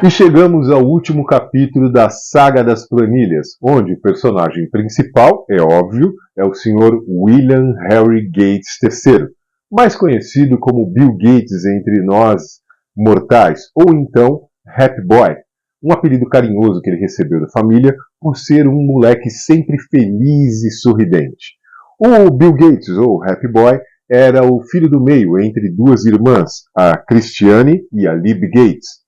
E chegamos ao último capítulo da Saga das Planilhas, onde o personagem principal, é óbvio, é o Sr. William Henry Gates III, mais conhecido como Bill Gates entre nós mortais, ou então Happy Boy, um apelido carinhoso que ele recebeu da família por ser um moleque sempre feliz e sorridente. O Bill Gates, ou Happy Boy, era o filho do meio entre duas irmãs, a Christiane e a Lib Gates.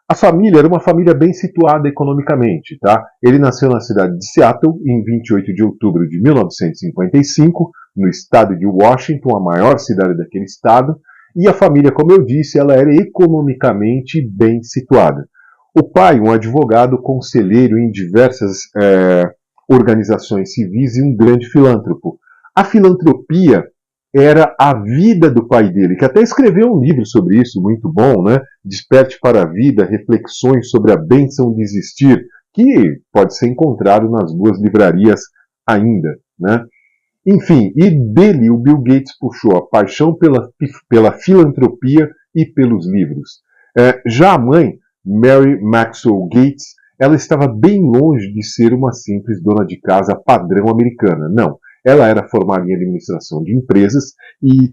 A família era uma família bem situada economicamente, tá? Ele nasceu na cidade de Seattle em 28 de outubro de 1955, no estado de Washington, a maior cidade daquele estado, e a família, como eu disse, ela era economicamente bem situada. O pai, um advogado conselheiro em diversas organizações civis e um grande filântropo. A filantropia era a vida do pai dele, que até escreveu um livro sobre isso, muito bom, né? Desperte para a Vida, Reflexões sobre a Bênção de Existir, que pode ser encontrado nas duas livrarias ainda, né? Enfim, e dele o Bill Gates puxou a paixão pela filantropia e pelos livros. Já a mãe, Mary Maxwell Gates, ela estava bem longe de ser uma simples dona de casa padrão americana. Não, ela era formada em administração de empresas e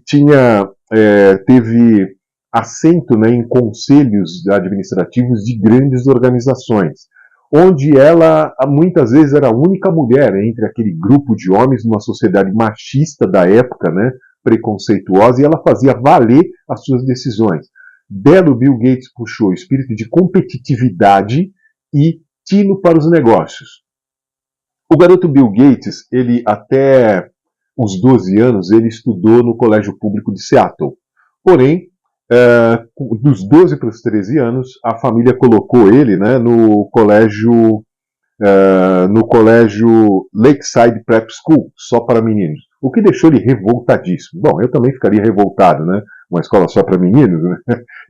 teve assento, né, em conselhos administrativos de grandes organizações, onde ela muitas vezes era a única mulher entre aquele grupo de homens numa sociedade machista da época, né, preconceituosa, e ela fazia valer as suas decisões. Dela, o Bill Gates puxou espírito de competitividade e tino para os negócios. O garoto Bill Gates, ele até os 12 anos, ele estudou no colégio público de Seattle. Porém, dos 12 para os 13 anos, a família colocou ele, né, no colégio Lakeside Prep School, só para meninos. O que deixou ele revoltadíssimo. Bom, eu também ficaria revoltado, né? Uma escola só para meninos, né?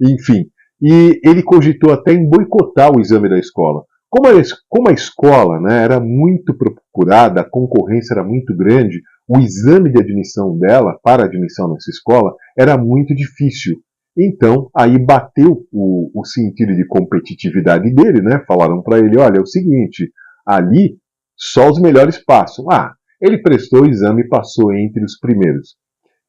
Enfim. E ele cogitou até em boicotar o exame da escola. Como a escola, né, era muito procurada, a concorrência era muito grande, o exame de admissão dela, para admissão nessa escola, era muito difícil. Então, aí bateu o sentido de competitividade dele, né? Falaram para ele, olha, é o seguinte, ali só os melhores passam. Ele prestou o exame e passou entre os primeiros.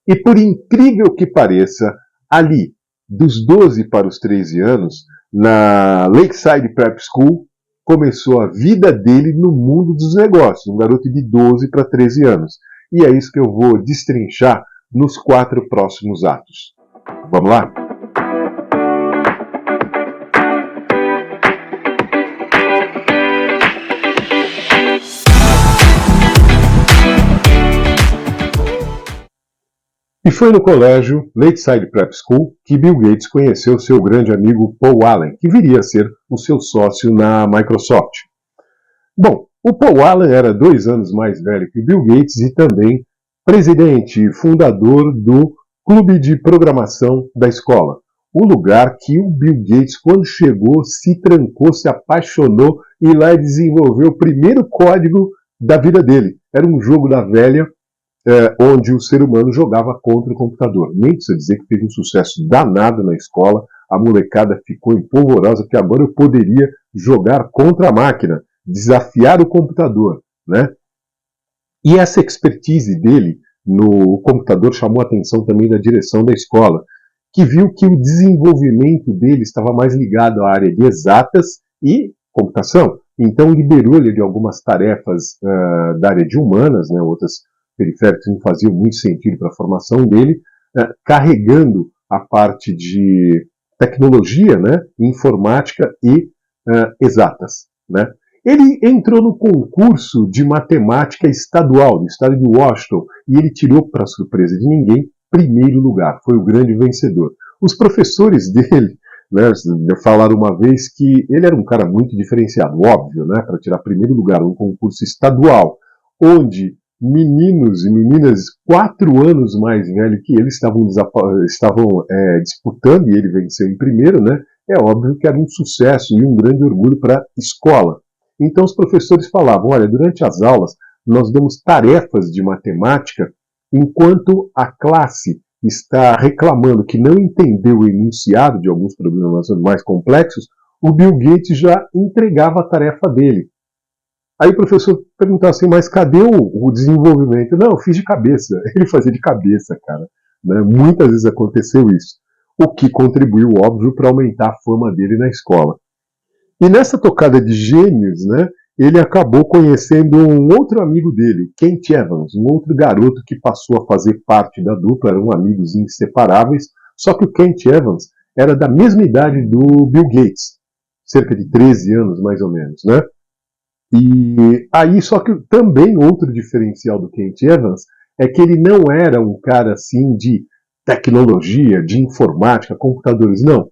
E por incrível que pareça, ali, dos 12 para os 13 anos, na Lakeside Prep School, começou a vida dele no mundo dos negócios, um garoto de 12 para 13 anos. E é isso que eu vou destrinchar nos 4 próximos atos. Vamos lá? E foi no colégio Lakeside Prep School que Bill Gates conheceu seu grande amigo Paul Allen, que viria a ser o seu sócio na Microsoft. Bom, o Paul Allen era 2 anos mais velho que Bill Gates e também presidente e fundador do clube de programação da escola. O lugar que o Bill Gates, quando chegou, se trancou, se apaixonou e lá desenvolveu o primeiro código da vida dele. Era um jogo da velha, onde o ser humano jogava contra o computador. Nem precisa dizer que fez um sucesso danado na escola, a molecada ficou empolvorosa, que agora eu poderia jogar contra a máquina, desafiar o computador, né? E essa expertise dele no computador chamou a atenção também da direção da escola, que viu que o desenvolvimento dele estava mais ligado à área de exatas e computação. Então liberou ele de algumas tarefas da área de humanas, né, outras periféricos não faziam muito sentido para a formação dele, carregando a parte de tecnologia, né, informática e exatas, né. Ele entrou no concurso de matemática estadual do estado de Washington e ele tirou, para surpresa de ninguém, primeiro lugar. Foi o grande vencedor. Os professores dele, né, falaram uma vez que ele era um cara muito diferenciado, óbvio, né, para tirar primeiro lugar num concurso estadual, onde meninos e meninas 4 anos mais velhos que ele estavam disputando e ele venceu em primeiro, né, é óbvio que era um sucesso e um grande orgulho para a escola. Então os professores falavam, olha, durante as aulas nós damos tarefas de matemática enquanto a classe está reclamando que não entendeu o enunciado de alguns problemas mais complexos, o Bill Gates já entregava a tarefa dele. Aí o professor perguntava assim, mas cadê o desenvolvimento? Não, eu fiz de cabeça. Ele fazia de cabeça, cara. Né? Muitas vezes aconteceu isso. O que contribuiu, óbvio, para aumentar a fama dele na escola. E nessa tocada de gênios, né, ele acabou conhecendo um outro amigo dele, Kent Evans, um outro garoto que passou a fazer parte da dupla, eram amigos inseparáveis, só que o Kent Evans era da mesma idade do Bill Gates, cerca de 13 anos mais ou menos, né? E aí, só que também outro diferencial do Kent Evans é que ele não era um cara assim de tecnologia, de informática, computadores, não.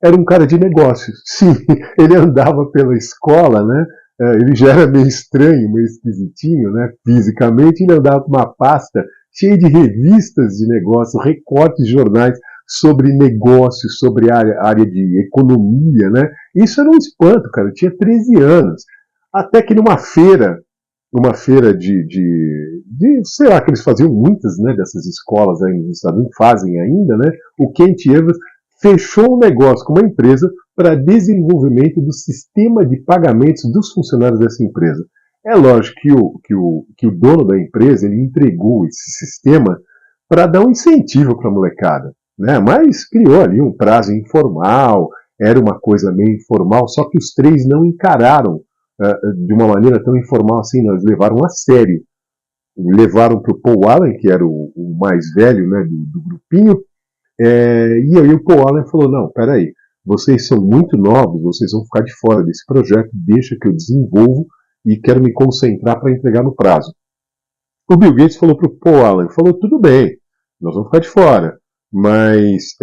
Era um cara de negócios. Sim, ele andava pela escola, né? Ele já era meio estranho, meio esquisitinho, né? Fisicamente, ele andava com uma pasta cheia de revistas de negócio, recortes de jornais sobre negócios, sobre a área de economia, né? Isso era um espanto, cara. Eu tinha 13 anos. Até que numa feira sei lá, que eles faziam muitas, né, dessas escolas aí nos Estados Unidos, fazem ainda, né? O Kent Evans fechou um negócio com uma empresa para desenvolvimento do sistema de pagamentos dos funcionários dessa empresa. É lógico que o dono da empresa ele entregou esse sistema para dar um incentivo para a molecada, né? Mas criou ali um prazo informal, era uma coisa meio informal, só que os três não encararam de uma maneira tão informal assim, nós levaram a sério. Levaram para o Paul Allen, que era o mais velho, né, do grupinho, e aí o Paul Allen falou, não, peraí, vocês são muito novos, vocês vão ficar de fora desse projeto, deixa que eu desenvolvo e quero me concentrar para entregar no prazo. O Bill Gates falou para o Paul Allen, falou, tudo bem, nós vamos ficar de fora, mas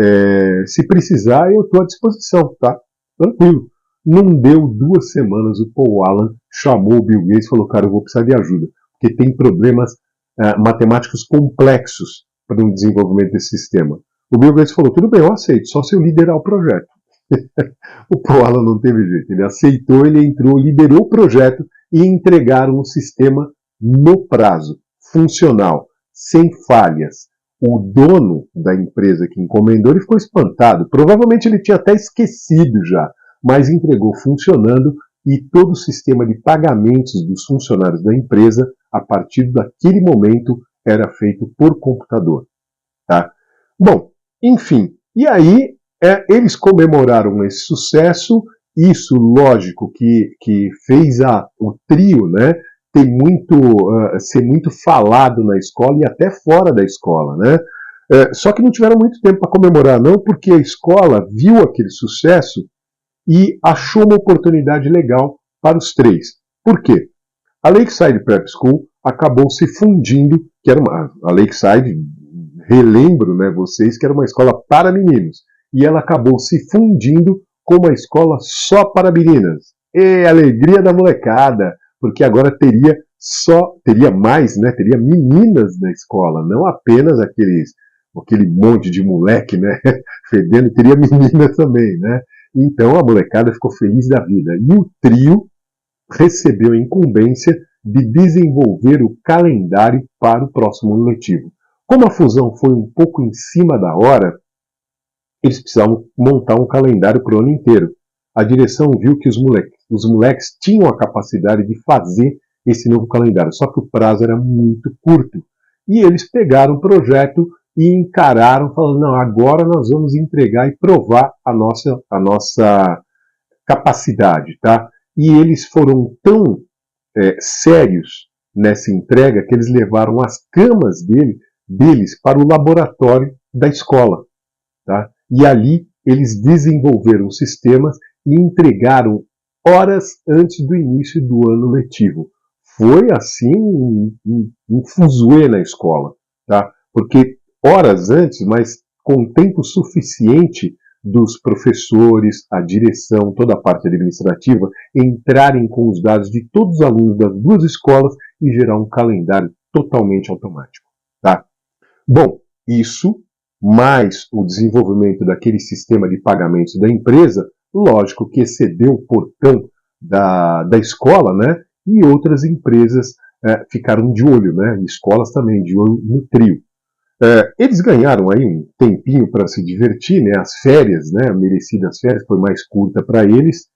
se precisar eu estou à disposição, tá? Tranquilo. Não deu 2 semanas, o Paul Allen chamou o Bill Gates e falou, cara, eu vou precisar de ajuda, porque tem problemas matemáticos complexos para o desenvolvimento desse sistema. O Bill Gates falou, tudo bem, eu aceito, só se eu liderar o projeto. O Paul Allen não teve jeito, ele aceitou, ele entrou, liderou o projeto e entregaram o sistema no prazo, funcional, sem falhas. O dono da empresa que encomendou ele ficou espantado, provavelmente ele tinha até esquecido já, mas entregou funcionando e todo o sistema de pagamentos dos funcionários da empresa, a partir daquele momento, era feito por computador. Tá? Bom, enfim, e aí eles comemoraram esse sucesso, isso, lógico, que fez o trio, né, ser muito falado na escola e até fora da escola, né? Só que não tiveram muito tempo para comemorar, não, porque a escola viu aquele sucesso e achou uma oportunidade legal para os três. Por quê? A Lakeside Prep School acabou se fundindo, que era a Lakeside, relembro, né, vocês, que era uma escola para meninos, e ela acabou se fundindo com uma escola só para meninas. E alegria da molecada, porque agora teria mais, né, teria meninas na escola, não apenas aquele monte de moleque, né, fedendo, teria meninas também, né? Então a molecada ficou feliz da vida. E o trio recebeu a incumbência de desenvolver o calendário para o próximo ano letivo. Como a fusão foi um pouco em cima da hora, eles precisavam montar um calendário para o ano inteiro. A direção viu que os moleques tinham a capacidade de fazer esse novo calendário, só que o prazo era muito curto. E eles pegaram o projeto e encararam, falando, não, agora nós vamos entregar e provar a nossa capacidade, tá? E eles foram tão sérios nessa entrega que eles levaram as camas deles para o laboratório da escola, tá? E ali eles desenvolveram sistemas e entregaram horas antes do início do ano letivo. Foi assim um fuzuê na escola, tá? Porque horas antes, mas com tempo suficiente dos professores, a direção, toda a parte administrativa, entrarem com os dados de todos os alunos das duas escolas e gerar um calendário totalmente automático. Tá? Bom, isso, mais o desenvolvimento daquele sistema de pagamentos da empresa, lógico que excedeu o portão da escola, né? E outras empresas ficaram de olho, né? Escolas também, de olho no trio. Eles ganharam aí um tempinho para se divertir, né? As férias, né? Merecidas férias, foi mais curta para eles,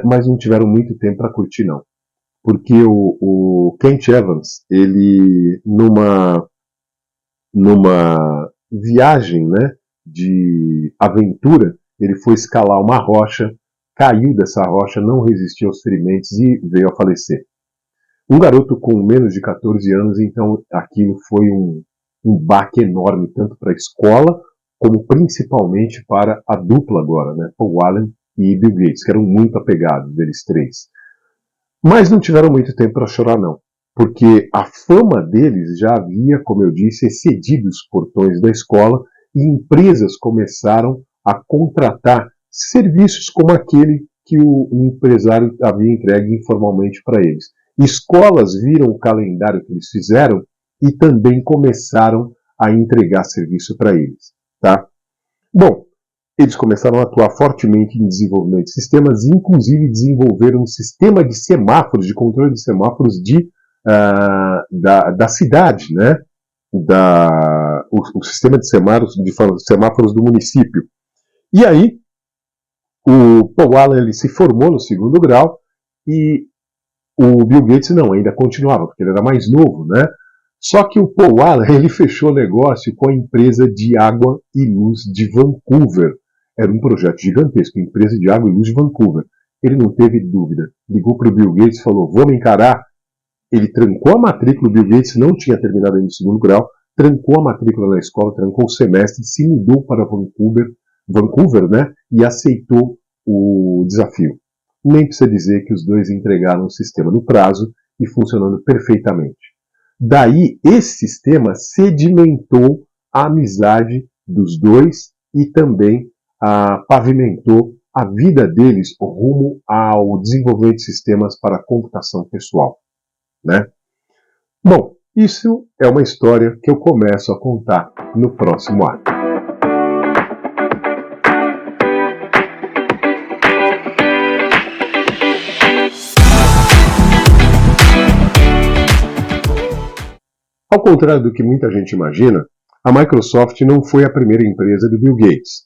mas não tiveram muito tempo para curtir, não. Porque o Kent Evans, ele, numa viagem, né, de aventura, ele foi escalar uma rocha, caiu dessa rocha, não resistiu aos ferimentos e veio a falecer. Um garoto com menos de 14 anos, então aquilo foi um baque enorme, tanto para a escola, como principalmente para a dupla agora, né? Paul Allen e Bill Gates, que eram muito apegados, eles três. Mas não tiveram muito tempo para chorar, não. Porque a fama deles já havia, como eu disse, excedido os portões da escola e empresas começaram a contratar serviços como aquele que o empresário havia entregue informalmente para eles. Escolas viram o calendário que eles fizeram e também começaram a entregar serviço para eles. Tá? Bom, eles começaram a atuar fortemente em desenvolvimento de sistemas, inclusive desenvolveram um sistema de semáforos, de controle de semáforos da cidade, né? O sistema de semáforos do município. E aí, o Paul Allen ele se formou no segundo grau e o Bill Gates não, ainda continuava, porque ele era mais novo, né? Só que o Paul Allen ele fechou negócio com a empresa de água e luz de Vancouver. Era um projeto gigantesco, empresa de água e luz de Vancouver. Ele não teve dúvida. Ligou para o Bill Gates e falou, vamos encarar. Ele trancou a matrícula, o Bill Gates não tinha terminado ainda o segundo grau, trancou a matrícula na escola, trancou o semestre, se mudou para Vancouver, né? E aceitou o desafio. Nem precisa dizer que os dois entregaram o sistema no prazo e funcionando perfeitamente. Daí, esse sistema sedimentou a amizade dos dois e também pavimentou a vida deles rumo ao desenvolvimento de sistemas para a computação pessoal. Né? Bom, isso é uma história que eu começo a contar no próximo ato. Ao contrário do que muita gente imagina, a Microsoft não foi a primeira empresa do Bill Gates.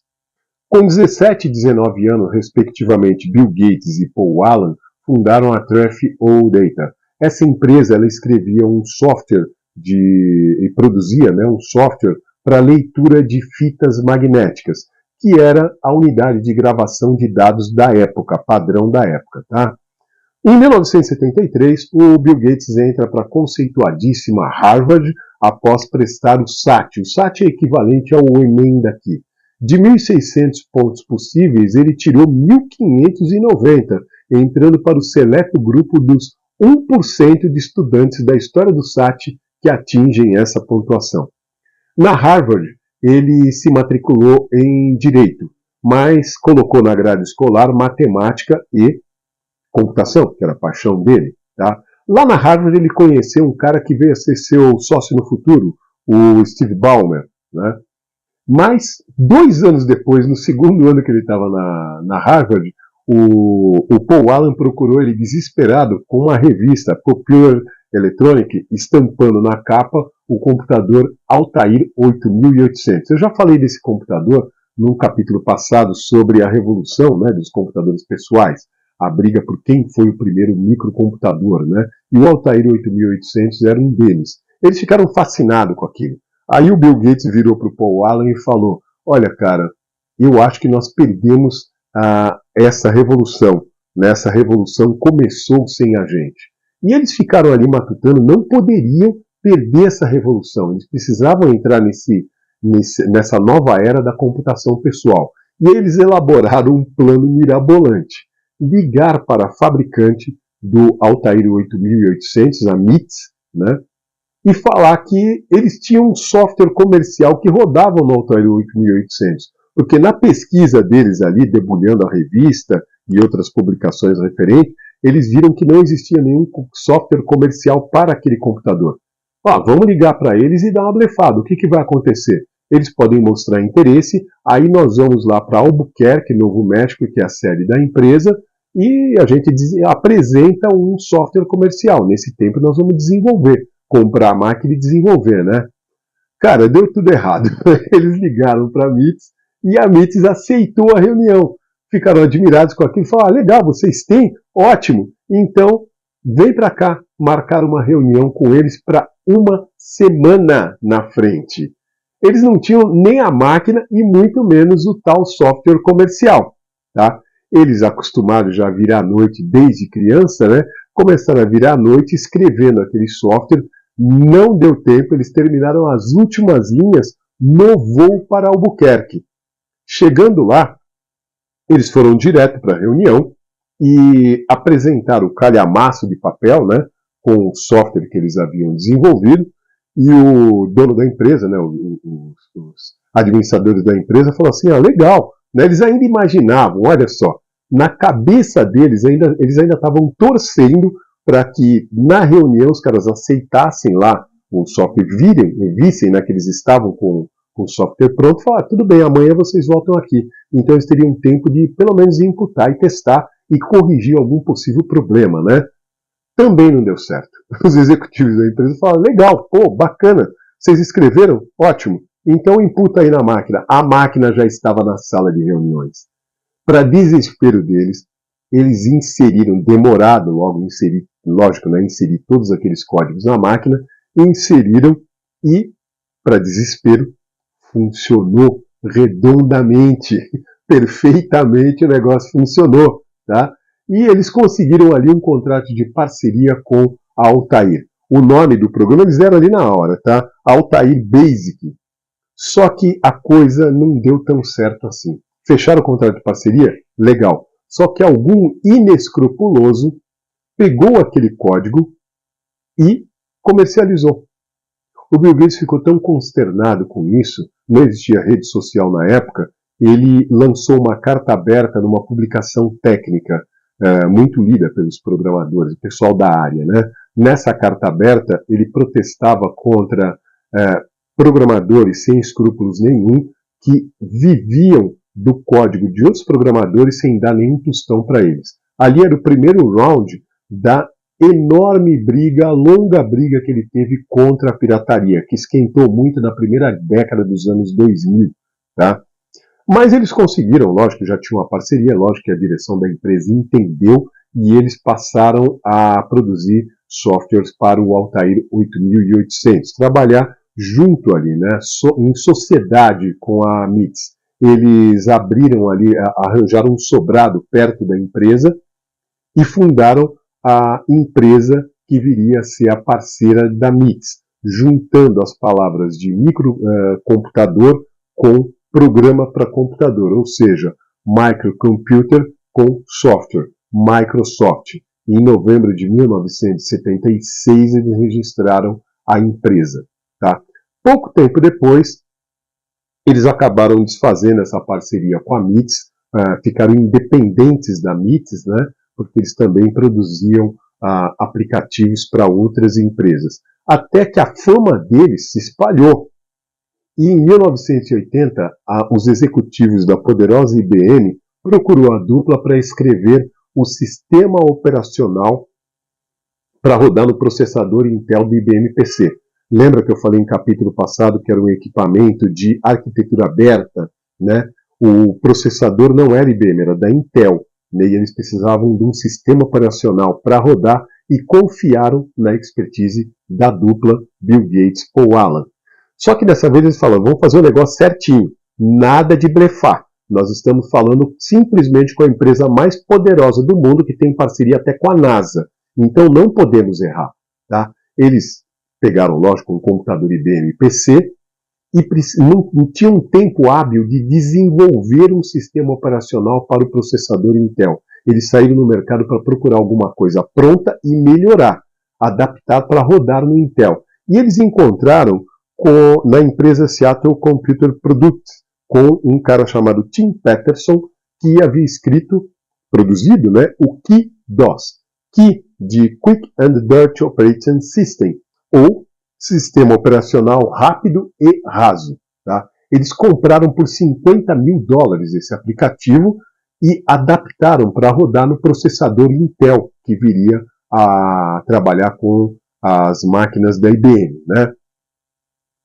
Com 17 e 19 anos, respectivamente, Bill Gates e Paul Allen fundaram a Tref-O Data. Essa empresa ela escrevia um software e produzia, né, um software para leitura de fitas magnéticas, que era a unidade de gravação de dados da época, padrão da época. Tá? Em 1973, o Bill Gates entra para a conceituadíssima Harvard após prestar o SAT. O SAT é equivalente ao Enem daqui. De 1.600 pontos possíveis, ele tirou 1.590, entrando para o seleto grupo dos 1% de estudantes da história do SAT que atingem essa pontuação. Na Harvard, ele se matriculou em Direito, mas colocou na grade escolar Matemática e Computação, que era a paixão dele. Tá? Lá na Harvard, ele conheceu um cara que veio a ser seu sócio no futuro, o Steve Ballmer. Né? Mas, 2 anos depois, no segundo ano que ele estava na Harvard, o Paul Allen procurou ele desesperado com uma revista, Popular Electronic, estampando na capa o computador Altair 8800. Eu já falei desse computador num capítulo passado sobre a revolução, né, dos computadores pessoais, a briga por quem foi o primeiro microcomputador, né? E o Altair 8800 era um deles. Eles ficaram fascinados com aquilo. Aí o Bill Gates virou para o Paul Allen e falou, olha cara, eu acho que nós perdemos essa revolução. Né? Essa revolução começou sem a gente. E eles ficaram ali matutando, não poderiam perder essa revolução. Eles precisavam entrar nessa nova era da computação pessoal. E eles elaboraram um plano mirabolante. Ligar para a fabricante do Altair 8800, a MITS, né? E falar que eles tinham um software comercial que rodava no Altair 8800. Porque na pesquisa deles ali, debulhando a revista e outras publicações referentes, eles viram que não existia nenhum software comercial para aquele computador. Vamos ligar para eles e dar uma blefada. O que vai acontecer? Eles podem mostrar interesse, aí nós vamos lá para Albuquerque, Novo México, que é a sede da empresa, e a gente apresenta um software comercial. Nesse tempo nós vamos desenvolver, comprar a máquina e desenvolver, né? Cara, deu tudo errado. Eles ligaram para a MITS e a MITS aceitou a reunião. Ficaram admirados com aquilo e falaram: legal, vocês têm? Ótimo. Então, vem para cá marcar uma reunião com eles para uma semana na frente. Eles não tinham nem a máquina e muito menos o tal software comercial. Tá? Eles, acostumados já a virar à noite desde criança, né, começaram a virar à noite escrevendo aquele software. Não deu tempo, eles terminaram as últimas linhas no voo para Albuquerque. Chegando lá, eles foram direto para a reunião e apresentaram o calhamaço de papel, né, com o software que eles haviam desenvolvido, e o dono da empresa, né, os administradores da empresa, falou assim: legal, né, eles ainda imaginavam, olha só, na cabeça deles, eles ainda estavam torcendo para que na reunião os caras aceitassem lá o software, vissem, né, que eles estavam com o software pronto, falaram: tudo bem, amanhã vocês voltam aqui. Então eles teriam tempo de pelo menos imputar e testar e corrigir algum possível problema, né? Também não deu certo. Os executivos da empresa falaram: legal, pô, bacana, vocês escreveram? Ótimo. Então imputa aí na máquina. A máquina já estava na sala de reuniões. Para desespero deles, eles inseriram, demorado logo inserir, lógico, né, inserir todos aqueles códigos na máquina, inseriram e, para desespero, funcionou redondamente, perfeitamente o negócio funcionou, tá? E eles conseguiram ali um contrato de parceria com a Altair. O nome do programa eles deram ali na hora, tá? Altair Basic. Só que a coisa não deu tão certo assim. Fecharam o contrato de parceria? Legal. Só que algum inescrupuloso pegou aquele código e comercializou. O Bill Gates ficou tão consternado com isso, não existia rede social na época, ele lançou uma carta aberta numa publicação técnica muito lida pelos programadores, o pessoal da área, né? Nessa carta aberta, ele protestava contra programadores sem escrúpulos nenhum que viviam do código de outros programadores sem dar nenhum tostão para eles. Ali era o primeiro round da enorme briga, longa briga que ele teve contra a pirataria, que esquentou muito na primeira década dos anos 2000, tá? Mas eles conseguiram, lógico, já tinha uma parceria, lógico que a direção da empresa entendeu e eles passaram a produzir softwares para o Altair 8800, trabalhar junto ali, né, em sociedade com a MITS. Eles abriram ali, arranjaram um sobrado perto da empresa e fundaram a empresa que viria a ser a parceira da MITS, juntando as palavras de microcomputador com programa para computador, ou seja, microcomputer com software, Microsoft. Em novembro de 1976 eles registraram a empresa. Tá? Pouco tempo depois, eles acabaram desfazendo essa parceria com a MITS, ficaram independentes da MITS, né? Porque eles também produziam aplicativos para outras empresas. Até que a fama deles se espalhou. E em 1980, os executivos da poderosa IBM procurou a dupla para escrever o sistema operacional para rodar no processador Intel do IBM PC. Lembra que eu falei em capítulo passado que era um equipamento de arquitetura aberta, né? O processador não era IBM, era da Intel. E eles precisavam de um sistema operacional para rodar e confiaram na expertise da dupla Bill Gates e Paul Allen. Só que dessa vez eles falaram: vamos fazer o negócio certinho, nada de blefar. Nós estamos falando simplesmente com a empresa mais poderosa do mundo, que tem parceria até com a NASA. Então não podemos errar. Tá? Eles pegaram, lógico, um computador IBM PC e não tinha um tempo hábil de desenvolver um sistema operacional para o processador Intel. Eles saíram no mercado para procurar alguma coisa pronta e melhorar, adaptar para rodar no Intel. E eles encontraram na empresa Seattle Computer Products, com um cara chamado Tim Peterson, que havia produzido, né, o Key-DOS, Key de Quick and Dirty Operating System, ou Sistema Operacional Rápido e Raso. Tá? Eles compraram por $50 mil esse aplicativo e adaptaram para rodar no processador Intel, que viria a trabalhar com as máquinas da IBM. Né?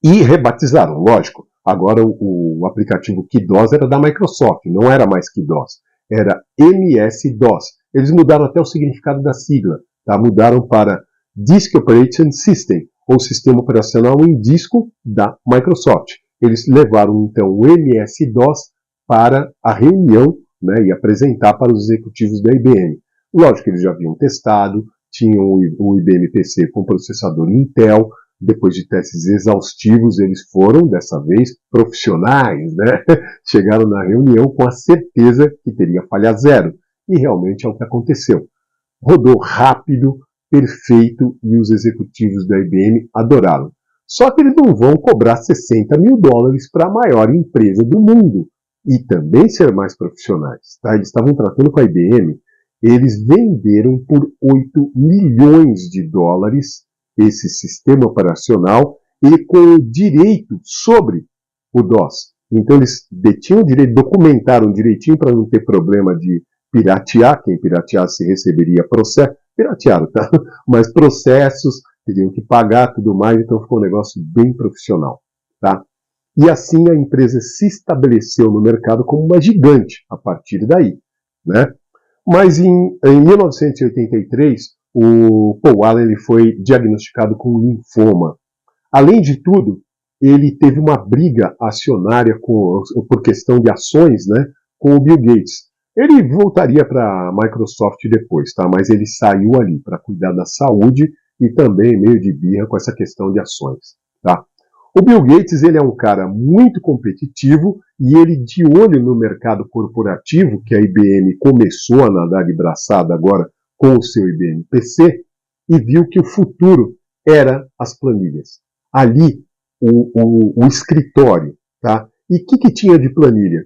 E rebatizaram, lógico. Agora o aplicativo KeyDOS era da Microsoft, não era mais KeyDOS, era MS-DOS. Eles mudaram até o significado da sigla, tá? Mudaram para Disk Operating System, ou Sistema Operacional em Disco da Microsoft. Eles levaram então o MS-DOS para a reunião, né, e apresentar para os executivos da IBM. Lógico que eles já haviam testado, tinham o IBM PC com processador Intel. Depois de testes exaustivos, eles foram, dessa vez, profissionais, né? Chegaram na reunião com a certeza que teria falha zero. E realmente é o que aconteceu. Rodou rápido, perfeito, e os executivos da IBM adoraram. Só que eles não vão cobrar $60 mil para a maior empresa do mundo. E também ser mais profissionais. Tá? Eles estavam tratando com a IBM, eles venderam por $8 milhões esse sistema operacional e com o direito sobre o DOS. Então eles detinham o direito, documentaram direitinho para não ter problema de piratear. Quem pirateasse receberia processo. Piratearam, tá? Mas processos, teriam que pagar, tudo mais, então ficou um negócio bem profissional, tá? E assim a empresa se estabeleceu no mercado como uma gigante a partir daí, né? Mas em 1983, o Paul Allen ele foi diagnosticado com linfoma. Além de tudo, ele teve uma briga acionária por questão de ações, né, com o Bill Gates. Ele voltaria para a Microsoft depois, tá? Mas ele saiu ali para cuidar da saúde e também meio de birra com essa questão de ações, tá? O Bill Gates ele é um cara muito competitivo e ele, de olho no mercado corporativo, que a IBM começou a nadar de braçada agora com o seu IBM PC, e viu que o futuro era as planilhas. Ali, o escritório. Tá? E o que tinha de planilha?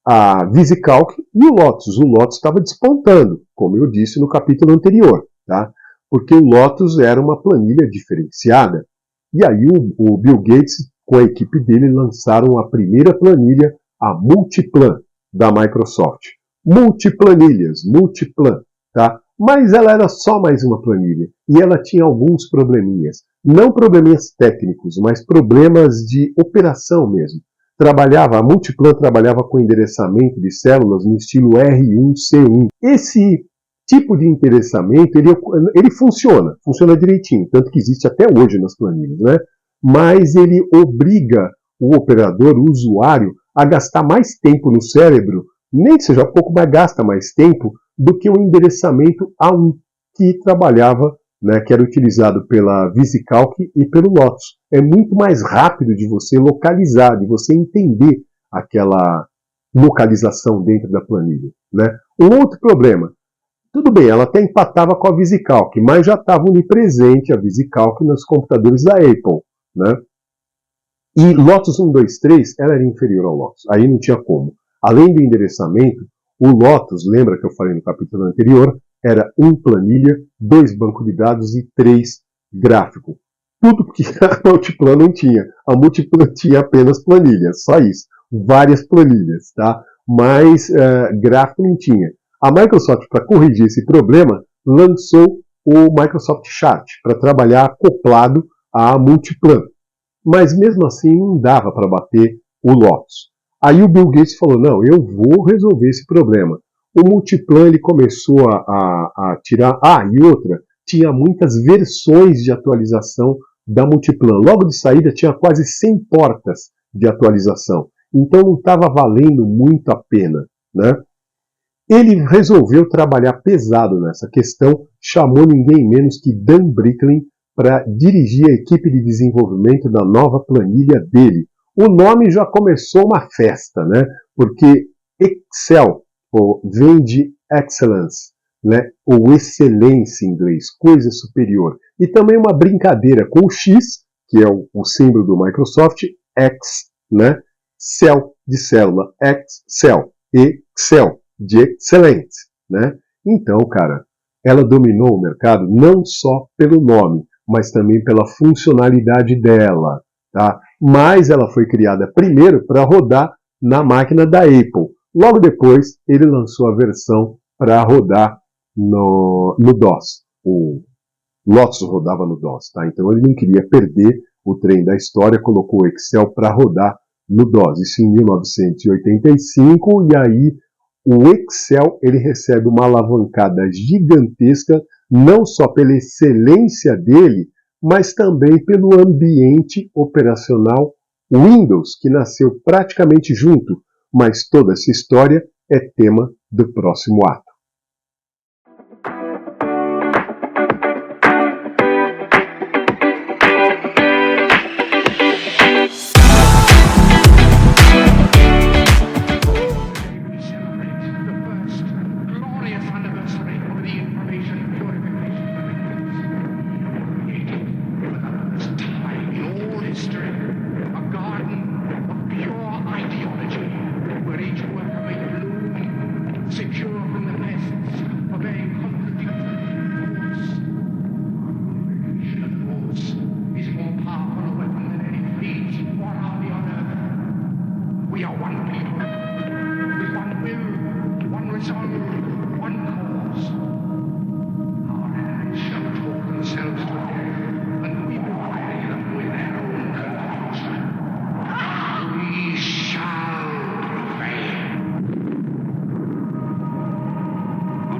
A VisiCalc e o Lotus. O Lotus estava despontando, como eu disse no capítulo anterior. Tá? Porque o Lotus era uma planilha diferenciada. E aí o Bill Gates, com a equipe dele, lançaram a primeira planilha, a Multiplan, da Microsoft. Multiplanilhas, Multiplan, tá? Mas ela era só mais uma planilha. E ela tinha alguns probleminhas. Não probleminhas técnicos, mas problemas de operação mesmo. A Multiplan trabalhava com endereçamento de células no estilo R1C1. Esse tipo de endereçamento, ele funciona direitinho, tanto que existe até hoje nas planilhas, né? Mas ele obriga o operador, o usuário, a gastar mais tempo no cérebro, nem que seja pouco, mas gasta mais tempo do que o endereçamento A1, que trabalhava, né, que era utilizado pela VisiCalc e pelo Lotus. É muito mais rápido de você localizar, de você entender aquela localização dentro da planilha, né? Um outro problema, tudo bem, ela até empatava com a VisiCalc, mas já estava onipresente a VisiCalc nos computadores da Apple, né? E Lotus 123 ela era inferior ao Lotus, aí não tinha como. Além do endereçamento, o Lotus, lembra que eu falei no capítulo anterior, era 1 planilha, 2 banco de dados e 3 gráfico. Tudo que a Multiplan não tinha. A Multiplan tinha apenas planilhas, só isso. Várias planilhas, tá? Mas gráfico não tinha. A Microsoft, para corrigir esse problema, lançou o Microsoft Chart para trabalhar acoplado à Multiplan. Mas mesmo assim não dava para bater o Lotus. Aí o Bill Gates falou, não, eu vou resolver esse problema. O Multiplan ele começou a tirar... e outra, tinha muitas versões de atualização da Multiplan. Logo de saída tinha quase 100 portas de atualização. Então não estava valendo muito a pena, né? Ele resolveu trabalhar pesado nessa questão, chamou ninguém menos que Dan Bricklin para dirigir a equipe de desenvolvimento da nova planilha dele. O nome já começou uma festa, né? Porque Excel vem de excellence, né? Ou excelência em inglês, coisa superior. E também uma brincadeira com o X, que é o símbolo do Microsoft, X, né? Cell de célula, Excel, Excel de excelente, né? Então, cara, ela dominou o mercado não só pelo nome, mas também pela funcionalidade dela, tá? Mas ela foi criada primeiro para rodar na máquina da Apple. Logo depois, ele lançou a versão para rodar no DOS. O Lotus rodava no DOS, tá? Então ele não queria perder o trem da história, colocou o Excel para rodar no DOS. Isso em 1985, e aí o Excel ele recebe uma alavancada gigantesca, não só pela excelência dele, mas também pelo ambiente operacional Windows, que nasceu praticamente junto, mas toda essa história é tema do próximo ato.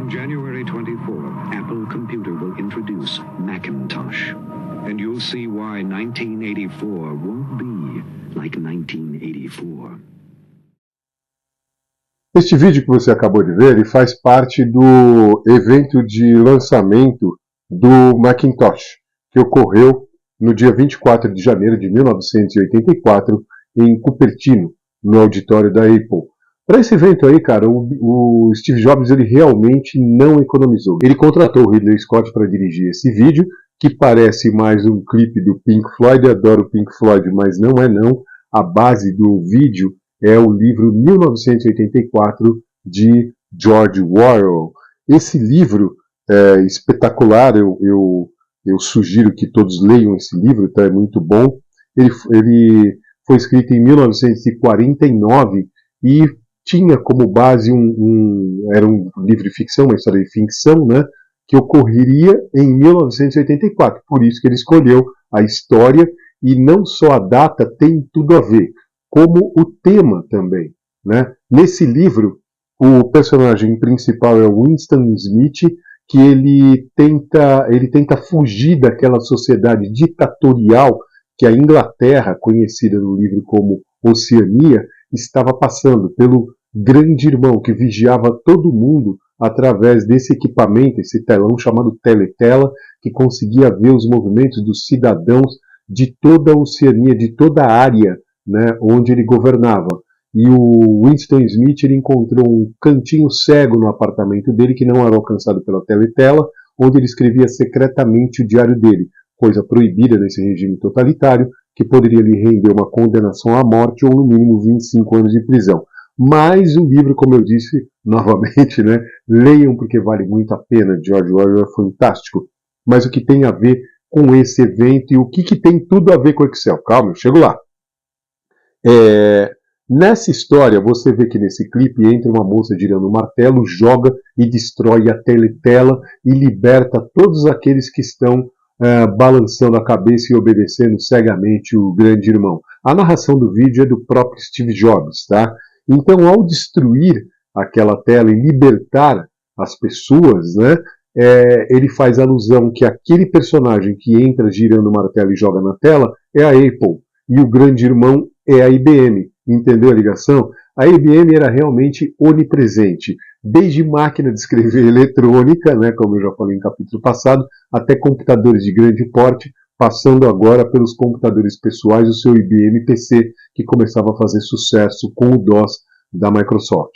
January 24th, Apple Computer will introduce Macintosh. And you'll see why 1984 won't be like 1984. Este vídeo que você acabou de ver ele faz parte do evento de lançamento do Macintosh, que ocorreu no dia 24 de janeiro de 1984 em Cupertino, no auditório da Apple. Para esse evento aí, cara, o Steve Jobs ele realmente não economizou. Ele contratou o Ridley Scott para dirigir esse vídeo, que parece mais um clipe do Pink Floyd. Eu adoro o Pink Floyd, mas não é não. A base do vídeo é o livro 1984 de George Orwell. Esse livro é espetacular, eu sugiro que todos leiam esse livro, tá? É muito bom. Ele foi escrito em 1949 e tinha como base era um livro de ficção, uma história de ficção, né, que ocorreria em 1984. Por isso que ele escolheu a história, e não só a data tem tudo a ver, como o tema também, né? Nesse livro, o personagem principal é o Winston Smith, que ele tenta fugir daquela sociedade ditatorial que a Inglaterra, conhecida no livro como Oceania, estava passando pelo grande irmão que vigiava todo mundo através desse equipamento, esse telão chamado teletela, que conseguia ver os movimentos dos cidadãos de toda a Oceania, de toda a área, né, onde ele governava. E o Winston Smith ele encontrou um cantinho cego no apartamento dele, que não era alcançado pela teletela, onde ele escrevia secretamente o diário dele, coisa proibida nesse regime totalitário, que poderia lhe render uma condenação à morte ou no mínimo 25 anos de prisão. Mas o livro, como eu disse novamente, né, leiam porque vale muito a pena. George Orwell é fantástico. Mas o que tem a ver com esse evento e o que tem tudo a ver com o Excel? Calma, eu chego lá. Nessa história, você vê que nesse clipe entra uma moça girando um martelo, joga e destrói a teletela e liberta todos aqueles que estão balançando a cabeça e obedecendo cegamente o grande irmão. A narração do vídeo é do próprio Steve Jobs, tá? Então, ao destruir aquela tela e libertar as pessoas, né, ele faz alusão que aquele personagem que entra girando o martelo e joga na tela é a Apple, e o grande irmão é a IBM. Entendeu a ligação? A IBM era realmente onipresente, desde máquina de escrever eletrônica, né, como eu já falei em capítulo passado, até computadores de grande porte, passando agora pelos computadores pessoais, o seu IBM PC, que começava a fazer sucesso com o DOS da Microsoft.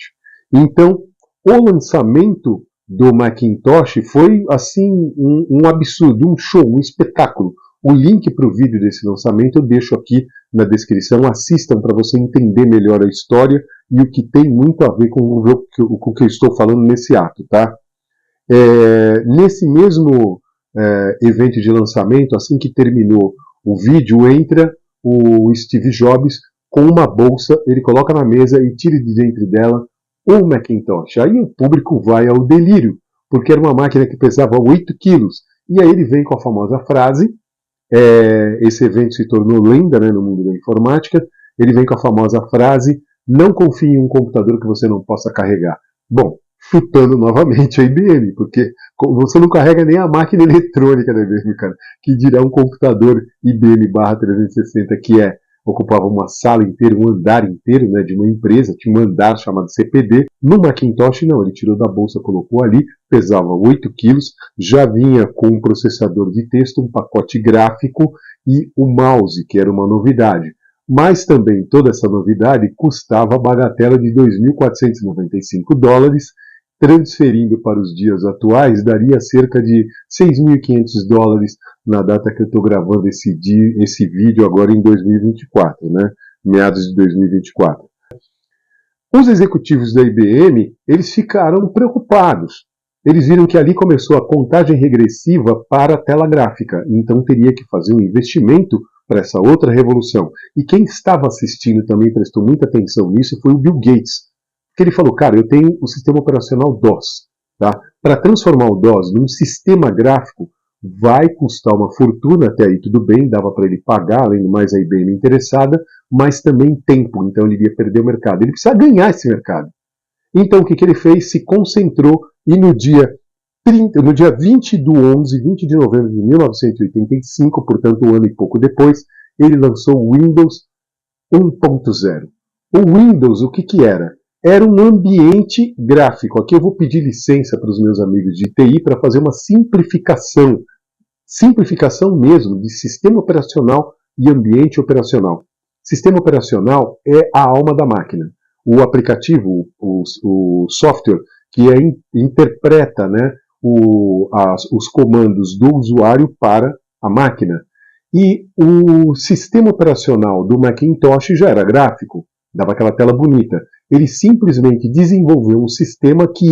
Então, o lançamento do Macintosh foi assim um absurdo, um show, um espetáculo. O link para o vídeo desse lançamento eu deixo aqui na descrição. Assistam para você entender melhor a história e o que tem muito a ver com o que eu estou falando nesse ato, tá? Nesse mesmo evento de lançamento, assim que terminou o vídeo, entra o Steve Jobs com uma bolsa, ele coloca na mesa e tira de dentro dela um Macintosh. Aí o público vai ao delírio, porque era uma máquina que pesava 8 quilos. E aí ele vem com a famosa frase: Esse evento se tornou lenda, né, no mundo da informática. Ele vem com a famosa frase: não confie em um computador que você não possa carregar. Bom, chutando novamente a IBM, porque você não carrega nem a máquina eletrônica da IBM, cara, que dirá um computador IBM/360 que ocupava uma sala inteira, um andar inteiro, né, de uma empresa, tinha um andar chamado CPD. No Macintosh não, ele tirou da bolsa, colocou ali, pesava 8 quilos, já vinha com um processador de texto, um pacote gráfico e o mouse, que era uma novidade. Mas também toda essa novidade custava a bagatela de $2.495, transferindo para os dias atuais, daria cerca de $6.500 na data que eu estou gravando esse vídeo agora em 2024, né? Meados de 2024. Os executivos da IBM, eles ficaram preocupados. Eles viram que ali começou a contagem regressiva para a tela gráfica, então teria que fazer um investimento para essa outra revolução. E quem estava assistindo também prestou muita atenção nisso foi o Bill Gates, que ele falou: cara, eu tenho o sistema operacional DOS, tá? Para transformar o DOS num sistema gráfico vai custar uma fortuna, até aí tudo bem, dava para ele pagar, além do mais a IBM interessada, mas também tempo, então ele iria perder o mercado. Ele precisa ganhar esse mercado. Então o que ele fez? Se concentrou e no dia 20 de novembro de 1985, portanto um ano e pouco depois, ele lançou o Windows 1.0. O Windows, o que era? Era um ambiente gráfico. Aqui eu vou pedir licença para os meus amigos de TI para fazer uma simplificação mesmo de sistema operacional e ambiente operacional. Sistema operacional é a alma da máquina. O aplicativo, o software que interpreta, né, os comandos do usuário para a máquina. E o sistema operacional do Macintosh já era gráfico, dava aquela tela bonita. Ele simplesmente desenvolveu um sistema que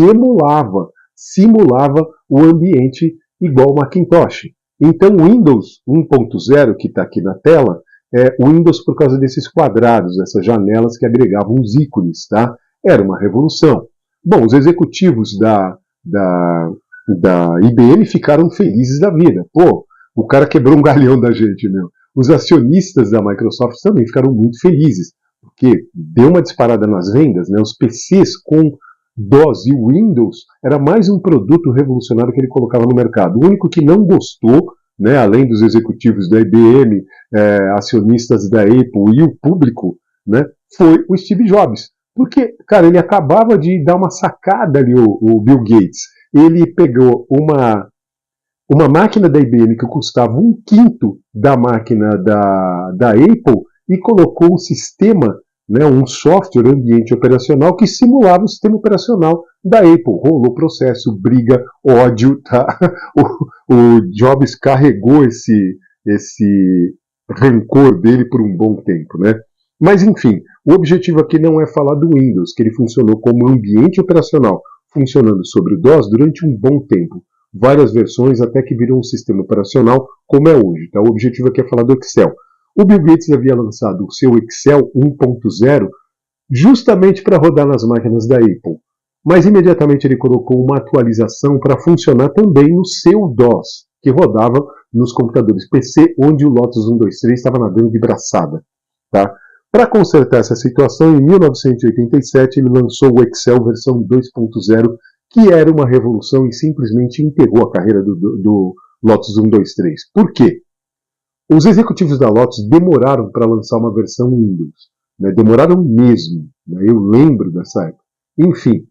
simulava o ambiente igual ao Macintosh. Então o Windows 1.0, que está aqui na tela, é o Windows por causa desses quadrados, essas janelas que agregavam os ícones, tá? Era uma revolução. Bom, os executivos da IBM ficaram felizes da vida. Pô, o cara quebrou um galhão da gente, meu. Os acionistas da Microsoft também ficaram muito felizes, porque deu uma disparada nas vendas, né? Os PCs com DOS e Windows era mais um produto revolucionário que ele colocava no mercado. O único que não gostou, né, além dos executivos da IBM, acionistas da Apple e o público, né, foi o Steve Jobs. Porque, cara, ele acabava de dar uma sacada ali, o Bill Gates. Ele pegou uma máquina da IBM que custava 1/5 da máquina da Apple e colocou um sistema, né, um software ambiente operacional que simulava o sistema operacional da Apple. Rolou processo, briga, ódio, tá? O Jobs carregou esse rancor dele por um bom tempo, né? Mas enfim, o objetivo aqui não é falar do Windows, que ele funcionou como ambiente operacional, funcionando sobre o DOS durante um bom tempo. Várias versões até que virou um sistema operacional como é hoje. Tá? O objetivo aqui é falar do Excel. O Bill Gates havia lançado o seu Excel 1.0 justamente para rodar nas máquinas da Apple. Mas imediatamente ele colocou uma atualização para funcionar também no seu DOS, que rodava nos computadores PC, onde o Lotus 123 estava nadando de braçada. Tá? Para consertar essa situação, em 1987 ele lançou o Excel versão 2.0, que era uma revolução e simplesmente enterrou a carreira do Lotus 123. Por quê? Os executivos da Lotus demoraram para lançar uma versão Windows. Né? Demoraram mesmo. Né? Eu lembro dessa época. Enfim,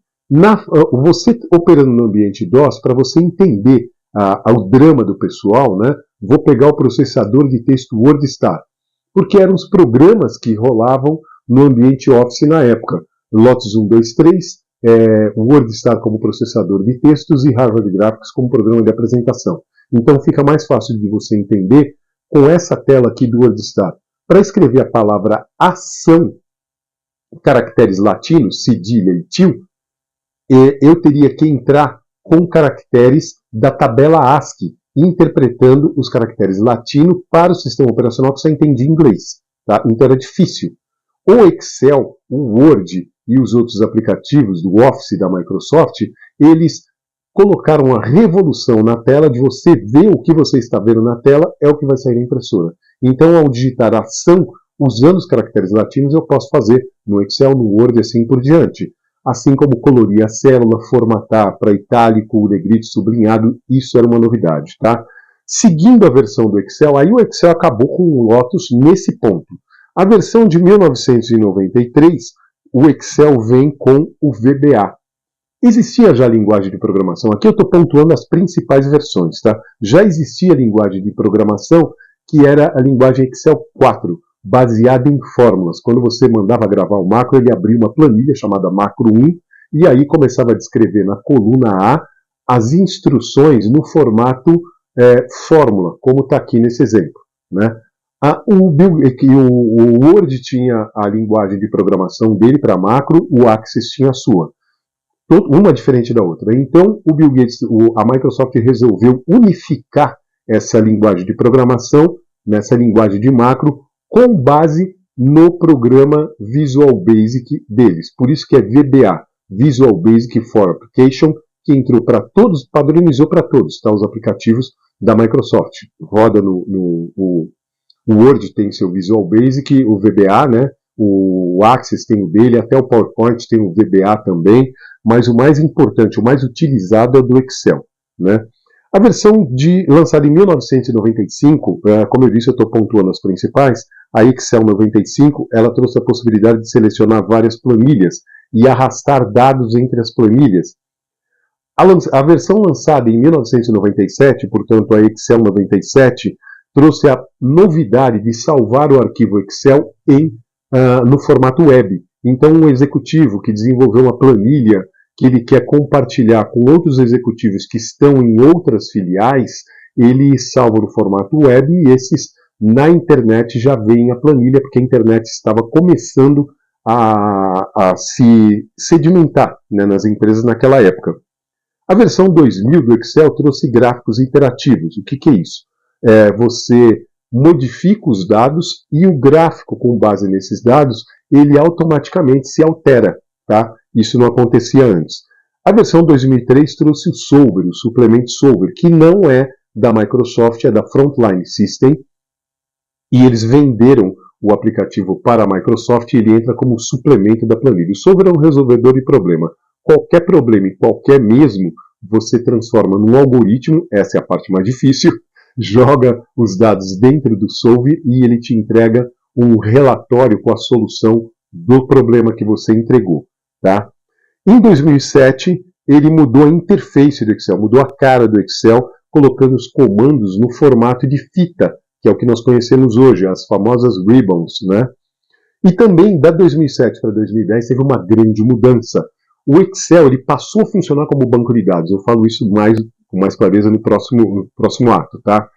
você operando no ambiente DOS, para você entender o drama do pessoal, né? Vou pegar o processador de texto WordStar. Porque eram os programas que rolavam no ambiente Office na época. Lotus 123, o WordStar como processador de textos e Harvard Graphics como programa de apresentação. Então fica mais fácil de você entender com essa tela aqui do WordStar. Para escrever a palavra ação, caracteres latinos, cedilha e tio, eu teria que entrar com caracteres da tabela ASCII, interpretando os caracteres latino para o sistema operacional que só entendia inglês. Tá? Então era difícil. O Excel, o Word e os outros aplicativos do Office da Microsoft, eles colocar uma revolução na tela de você ver o que você está vendo na tela é o que vai sair na impressora. Então, ao digitar ação, usando os caracteres latinos, eu posso fazer no Excel, no Word e assim por diante. Assim como colorir a célula, formatar para itálico, negrito, sublinhado, isso era uma novidade, tá? Seguindo a versão do Excel, aí o Excel acabou com o Lotus nesse ponto. A versão de 1993, o Excel vem com o VBA. Existia já a linguagem de programação, aqui eu estou pontuando as principais versões, tá? Já existia a linguagem de programação, que era a linguagem Excel 4, baseada em fórmulas. Quando você mandava gravar o macro, ele abria uma planilha chamada macro 1, e aí começava a descrever na coluna A as instruções no formato fórmula, como está aqui nesse exemplo, né? O Word tinha a linguagem de programação dele para macro, o Access tinha a sua. Uma diferente da outra. Então, o Bill Gates, a Microsoft resolveu unificar essa linguagem de programação, nessa linguagem de macro, com base no programa Visual Basic deles. Por isso que é VBA, Visual Basic for Application, que entrou para todos, padronizou para todos, tá? Os aplicativos da Microsoft. Roda o Word tem seu Visual Basic, o VBA, né? O Access tem o dele, até o PowerPoint tem o VBA também, mas o mais importante, o mais utilizado é o do Excel, né? A versão lançada em 1995, como eu disse, eu estou pontuando as principais, a Excel 95, ela trouxe a possibilidade de selecionar várias planilhas e arrastar dados entre as planilhas. A versão lançada em 1997, portanto a Excel 97, trouxe a novidade de salvar o arquivo Excel no formato web. Então, um executivo que desenvolveu uma planilha que ele quer compartilhar com outros executivos que estão em outras filiais, ele salva no formato web e esses na internet já veem a planilha, porque a internet estava começando a se sedimentar, né, nas empresas naquela época. A versão 2000 do Excel trouxe gráficos interativos. O que é isso? Você modifica os dados e o gráfico com base nesses dados, ele automaticamente se altera, tá? Isso não acontecia antes. A versão 2003 trouxe o Solver, o suplemento Solver, que não é da Microsoft, é da Frontline System, e eles venderam o aplicativo para a Microsoft e ele entra como suplemento da planilha. O Solver é um resolvedor de problema. Qualquer problema e qualquer mesmo, você transforma num algoritmo, essa é a parte mais difícil, joga os dados dentro do Solver e ele te entrega um relatório com a solução do problema que você entregou. Tá? Em 2007, ele mudou a interface do Excel, mudou a cara do Excel, colocando os comandos no formato de fita, que é o que nós conhecemos hoje, as famosas ribbons, né? E também, da 2007 para 2010, teve uma grande mudança. O Excel ele passou a funcionar como banco de dados. Eu falo isso com mais clareza no próximo ato, tá?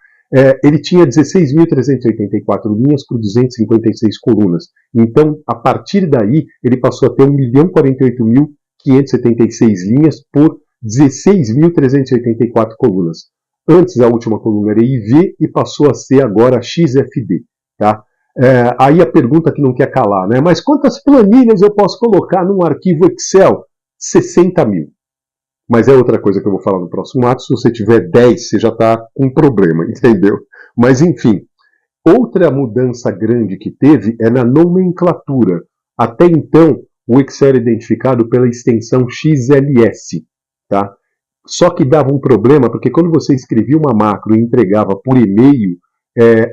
Ele tinha 16.384 linhas por 256 colunas. Então, a partir daí, ele passou a ter 1.048.576 linhas por 16.384 colunas. Antes, a última coluna era IV e passou a ser agora XFD, tá? Aí a pergunta que não quer calar, né? Mas quantas planilhas eu posso colocar num arquivo Excel? 60 mil. Mas é outra coisa que eu vou falar no próximo ato. Se você tiver 10, você já está com problema, entendeu? Mas, enfim, outra mudança grande que teve é na nomenclatura. Até então, o Excel era identificado pela extensão XLS, tá? Só que dava um problema, porque quando você escrevia uma macro e entregava por e-mail,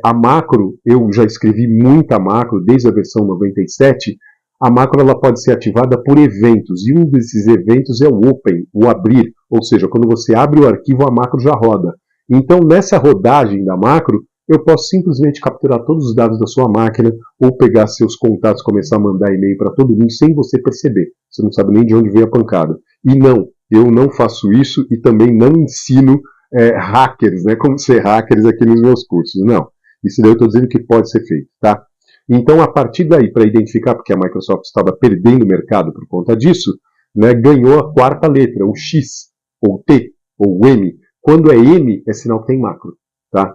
a macro, eu já escrevi muita macro desde a versão 97, a macro ela pode ser ativada por eventos, e um desses eventos é o open, o abrir, ou seja, quando você abre o arquivo, a macro já roda. Então, nessa rodagem da macro, eu posso simplesmente capturar todos os dados da sua máquina, ou pegar seus contatos, começar a mandar e-mail para todo mundo, sem você perceber. Você não sabe nem de onde veio a pancada. E não, eu não faço isso, e também não ensino hackers, né, como ser hackers aqui nos meus cursos. Não, isso daí eu estou dizendo que pode ser feito, tá? Então, a partir daí, para identificar, porque a Microsoft estava perdendo o mercado por conta disso, né, ganhou a quarta letra, o X, ou T, ou M. Quando é M, é sinal que tem macro. Tá?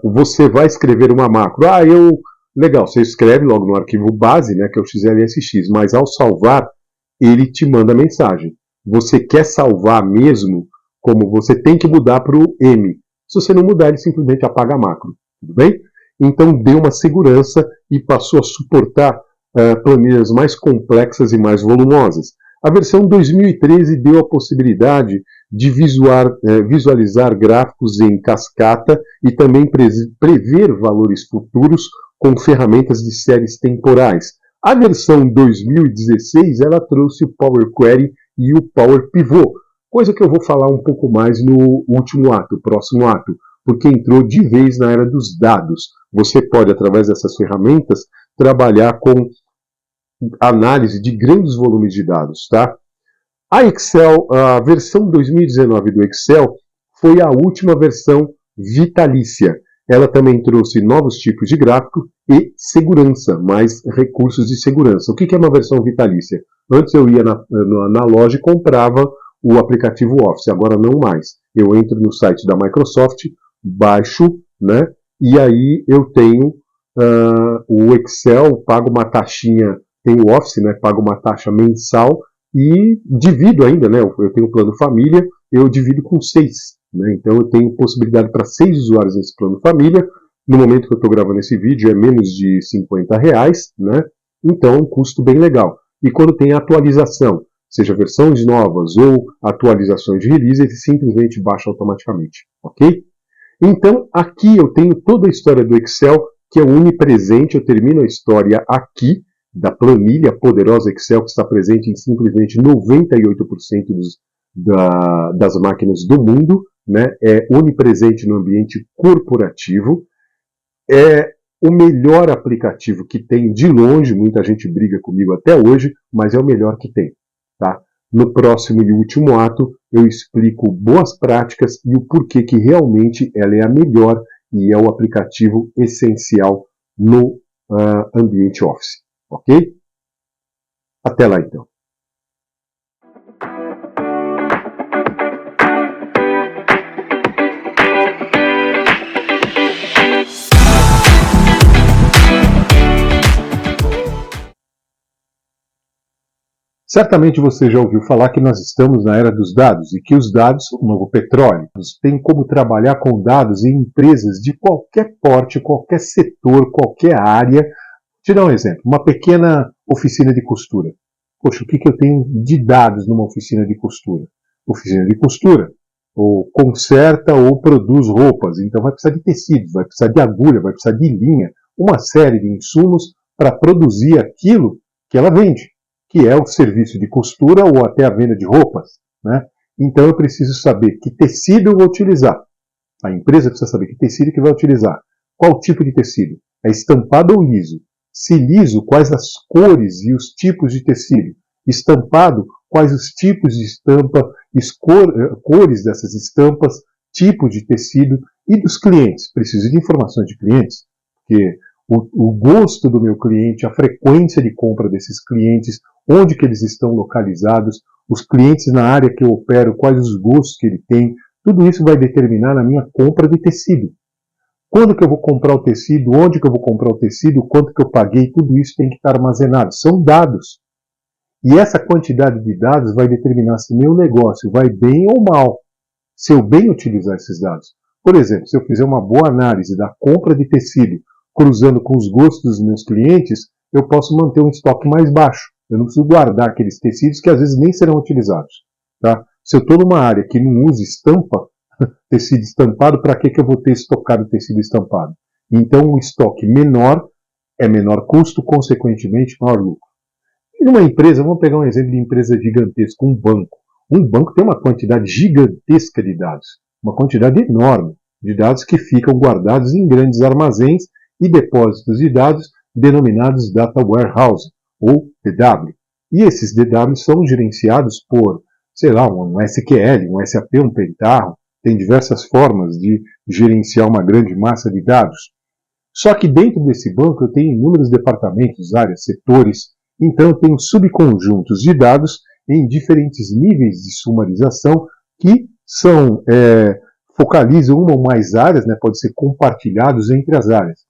Você vai escrever uma macro. Legal, você escreve logo no arquivo base, né, que é o XLSX, mas ao salvar, ele te manda mensagem. você quer salvar mesmo, como você tem que mudar para o M. Se você não mudar, ele simplesmente apaga a macro. Tudo bem? Então deu uma segurança e passou a suportar planilhas mais complexas e mais volumosas. A versão 2013 deu a possibilidade de visualizar gráficos em cascata e também prever valores futuros com ferramentas de séries temporais. A versão 2016 ela trouxe o Power Query e o Power Pivot, coisa que eu vou falar um pouco mais no último ato, próximo ato, porque entrou de vez na era dos dados. Você pode, através dessas ferramentas, trabalhar com análise de grandes volumes de dados, tá? A Excel, a versão 2019 do Excel foi a última versão vitalícia. Ela também trouxe novos tipos de gráfico e segurança, mais recursos de segurança. O que é uma versão vitalícia? Antes eu ia na loja e comprava o aplicativo Office, agora não mais. Eu entro no site da Microsoft, baixo, né? E aí eu tenho o Excel, pago uma taxinha, tem o Office, né? Pago uma taxa mensal e divido ainda, né? Eu tenho um plano família, eu divido com 6. Né? Então eu tenho possibilidade para 6 usuários nesse plano família. No momento que eu estou gravando esse vídeo é menos de R$50, né? Então é um custo bem legal. E quando tem atualização, seja versões novas ou atualizações de release, ele simplesmente baixa automaticamente, ok? Então aqui eu tenho toda a história do Excel, que é onipresente. Eu termino a história aqui da planilha poderosa Excel, que está presente em simplesmente 98% das máquinas do mundo, né? É onipresente no ambiente corporativo, é o melhor aplicativo que tem de longe. Muita gente briga comigo até hoje, mas é o melhor que tem, tá? No próximo e último ato eu explico boas práticas e o porquê que realmente ela é a melhor e é o aplicativo essencial no ambiente Office, ok? Até lá então. Certamente você já ouviu falar que nós estamos na era dos dados e que os dados são o novo petróleo. Tem como trabalhar com dados em empresas de qualquer porte, qualquer setor, qualquer área. Vou te dar um exemplo, uma pequena oficina de costura. Poxa, o que eu tenho de dados numa oficina de costura? Oficina de costura, ou conserta ou produz roupas, então vai precisar de tecidos, vai precisar de agulha, vai precisar de linha, uma série de insumos para produzir aquilo que ela vende, que é o serviço de costura ou até a venda de roupas, né? Então eu preciso saber que tecido eu vou utilizar. A empresa precisa saber que tecido que vai utilizar. Qual tipo de tecido? É estampado ou liso? Se liso, quais as cores e os tipos de tecido? Estampado, quais os tipos de estampa, cores dessas estampas, tipos de tecido e dos clientes. Preciso de informações de clientes, porque o gosto do meu cliente, a frequência de compra desses clientes, onde que eles estão localizados, os clientes na área que eu opero, quais os gostos que ele tem, tudo isso vai determinar a minha compra de tecido. Quando que eu vou comprar o tecido, onde que eu vou comprar o tecido, quanto que eu paguei, tudo isso tem que estar armazenado. São dados. E essa quantidade de dados vai determinar se meu negócio vai bem ou mal, se eu bem utilizar esses dados. Por exemplo, se eu fizer uma boa análise da compra de tecido, cruzando com os gostos dos meus clientes, eu posso manter um estoque mais baixo. Eu não preciso guardar aqueles tecidos que às vezes nem serão utilizados. Tá? Se eu estou numa área que não usa estampa, tecido estampado, para que eu vou ter estocado tecido estampado? Então, um estoque menor é menor custo, consequentemente, maior lucro. E numa empresa, vamos pegar um exemplo de empresa gigantesca, um banco. Um banco tem uma quantidade gigantesca de dados, uma quantidade enorme de dados que ficam guardados em grandes armazéns e depósitos de dados denominados Data Warehouse, ou DW. E esses DW são gerenciados por, sei lá, um SQL, um SAP, um Pentaho. Tem diversas formas de gerenciar uma grande massa de dados. Só que dentro desse banco eu tenho inúmeros departamentos, áreas, setores. Então eu tenho subconjuntos de dados em diferentes níveis de sumarização que focalizam uma ou mais áreas, né, podem ser compartilhados entre as áreas.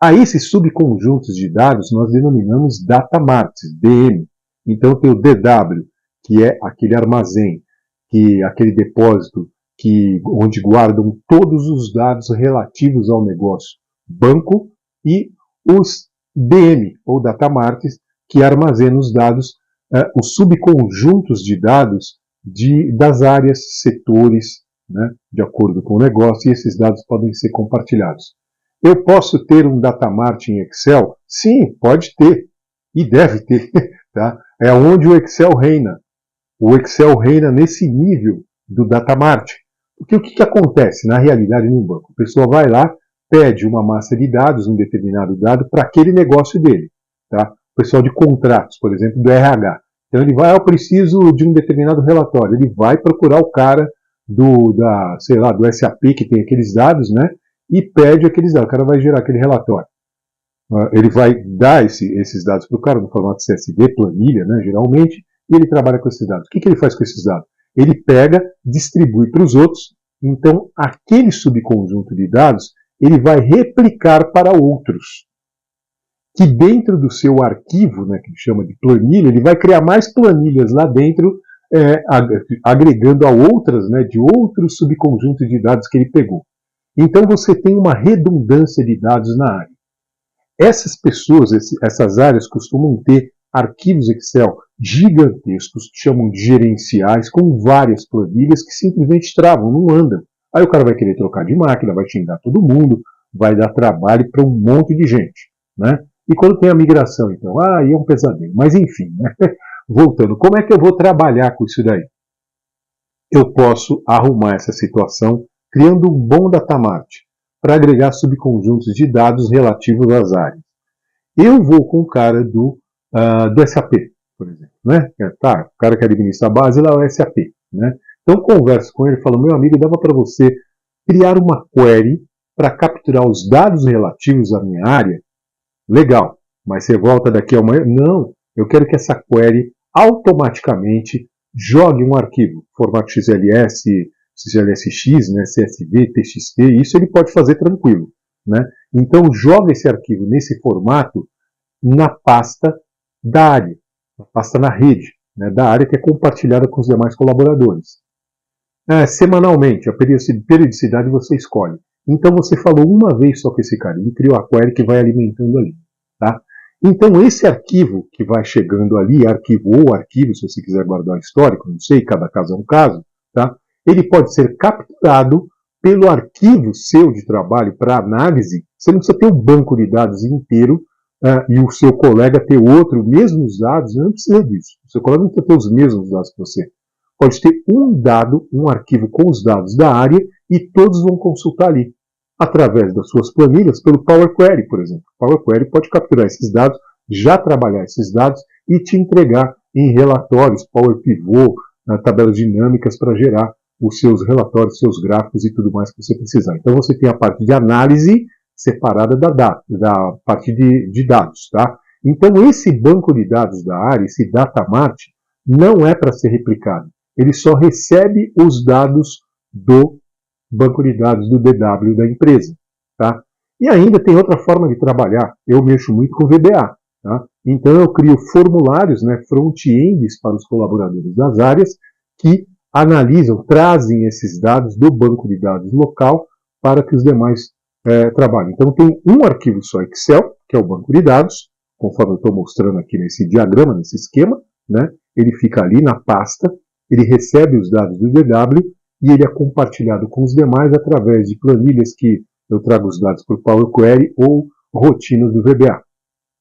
A esses subconjuntos de dados nós denominamos data marts, DM. Então eu tenho o DW, que é aquele armazém, aquele depósito onde guardam todos os dados relativos ao negócio, banco, e os DM, ou data marts, que armazenam os dados, os subconjuntos de dados das áreas, setores, né, de acordo com o negócio, e esses dados podem ser compartilhados. Eu posso ter um data mart em Excel? Sim, pode ter, e deve ter. Tá? É onde o Excel reina. O Excel reina nesse nível do data mart. Porque o que acontece na realidade no banco? A pessoa vai lá, pede uma massa de dados, um determinado dado, para aquele negócio dele. Tá? O pessoal de contratos, por exemplo, do RH. Então ele vai, eu preciso de um determinado relatório. Ele vai procurar o cara do SAP, que tem aqueles dados, né? E pede aqueles dados. O cara vai gerar aquele relatório. Ele vai dar esses dados para o cara no formato CSV, planilha, né, geralmente, e ele trabalha com esses dados. O que ele faz com esses dados? Ele pega, distribui para os outros, então aquele subconjunto de dados ele vai replicar para outros. Que dentro do seu arquivo, né, que ele chama de planilha, ele vai criar mais planilhas lá dentro, agregando a outras, né, de outros subconjuntos de dados que ele pegou. Então você tem uma redundância de dados na área. Essas pessoas, essas áreas costumam ter arquivos Excel gigantescos, chamam de gerenciais, com várias planilhas que simplesmente travam, não andam. Aí o cara vai querer trocar de máquina, vai xingar todo mundo, vai dar trabalho para um monte de gente, né? E quando tem a migração, então, aí é um pesadelo. Mas enfim, né? Voltando, como é que eu vou trabalhar com isso daí? Eu posso arrumar essa situação criando um bom data mart para agregar subconjuntos de dados relativos às áreas. Eu vou com o cara do SAP, por exemplo. Né? Tá, o cara que administra a base lá é o SAP. Né? Então converso com ele e falo, meu amigo, dava para você criar uma query para capturar os dados relativos à minha área? Legal, mas você volta daqui a amanhã? Não, eu quero que essa query automaticamente jogue um arquivo, formato XLS, XLSX, né, CSV, TXT, isso ele pode fazer tranquilo. Né? Então joga esse arquivo nesse formato na pasta da área, na pasta na rede, né, da área que é compartilhada com os demais colaboradores. Semanalmente, a periodicidade você escolhe. Então você falou uma vez só com esse cara, ele criou a query que vai alimentando ali. Tá? Então esse arquivo que vai chegando ali, arquivo ou arquivo, se você quiser guardar o histórico, não sei, cada caso é um caso, tá? Ele pode ser capturado pelo arquivo seu de trabalho para análise. Você não precisa ter um banco de dados inteiro e o seu colega ter outro, mesmos dados, não precisa disso. O seu colega não precisa ter os mesmos dados que você. Pode ter um dado, um arquivo com os dados da área e todos vão consultar ali, através das suas planilhas, pelo Power Query, por exemplo. O Power Query pode capturar esses dados, já trabalhar esses dados e te entregar em relatórios, Power Pivot, tabelas dinâmicas para gerar os seus relatórios, seus gráficos e tudo mais que você precisar. Então você tem a parte de análise separada da parte de dados. Tá? Então esse banco de dados da área, esse data mart, não é para ser replicado. Ele só recebe os dados do banco de dados do DW da empresa. Tá? E ainda tem outra forma de trabalhar. Eu mexo muito com VBA. Tá? Então eu crio formulários, né, front-ends para os colaboradores das áreas que analisam, trazem esses dados do banco de dados local para que os demais trabalhem. Então tem um arquivo só Excel, que é o banco de dados, conforme eu estou mostrando aqui nesse diagrama, nesse esquema. Né? Ele fica ali na pasta, ele recebe os dados do DW e ele é compartilhado com os demais através de planilhas que eu trago os dados por Power Query ou rotinas do VBA.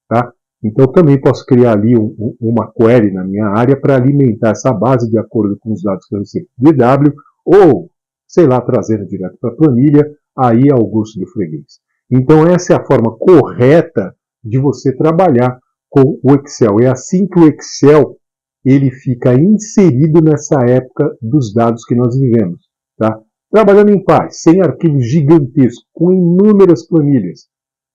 Tá? Então também posso criar ali uma query na minha área para alimentar essa base de acordo com os dados que eu recebo do DW ou, sei lá, trazendo direto para a planilha, aí ao gosto do freguês. Então essa é a forma correta de você trabalhar com o Excel. É assim que o Excel ele fica inserido nessa época dos dados que nós vivemos. Tá? Trabalhando em paz, sem arquivos gigantescos, com inúmeras planilhas.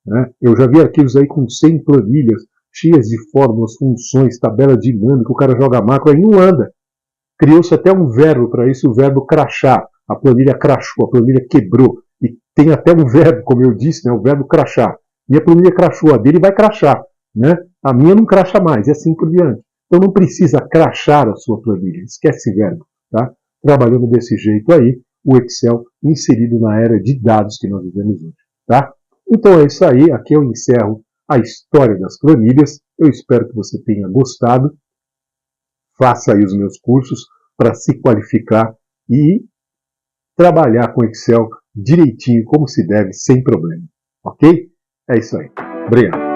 Né? Eu já vi arquivos aí com 100 planilhas, cheias de fórmulas, funções, tabela dinâmica, o cara joga macro, aí não anda. Criou-se até um verbo para isso, o verbo crachar. A planilha crachou, a planilha quebrou. E tem até um verbo, como eu disse, né, o verbo crachar. Minha planilha crachou, a dele vai crachar. Né? A minha não cracha mais, e assim por diante. Então não precisa crachar a sua planilha, esquece verbo, tá? Trabalhando desse jeito aí, o Excel inserido na era de dados que nós vivemos hoje, tá? Então é isso aí, aqui eu encerro a história das planilhas. Eu espero que você tenha gostado. Faça aí os meus cursos para se qualificar e trabalhar com Excel direitinho, como se deve, sem problema. Ok? É isso aí. Obrigado.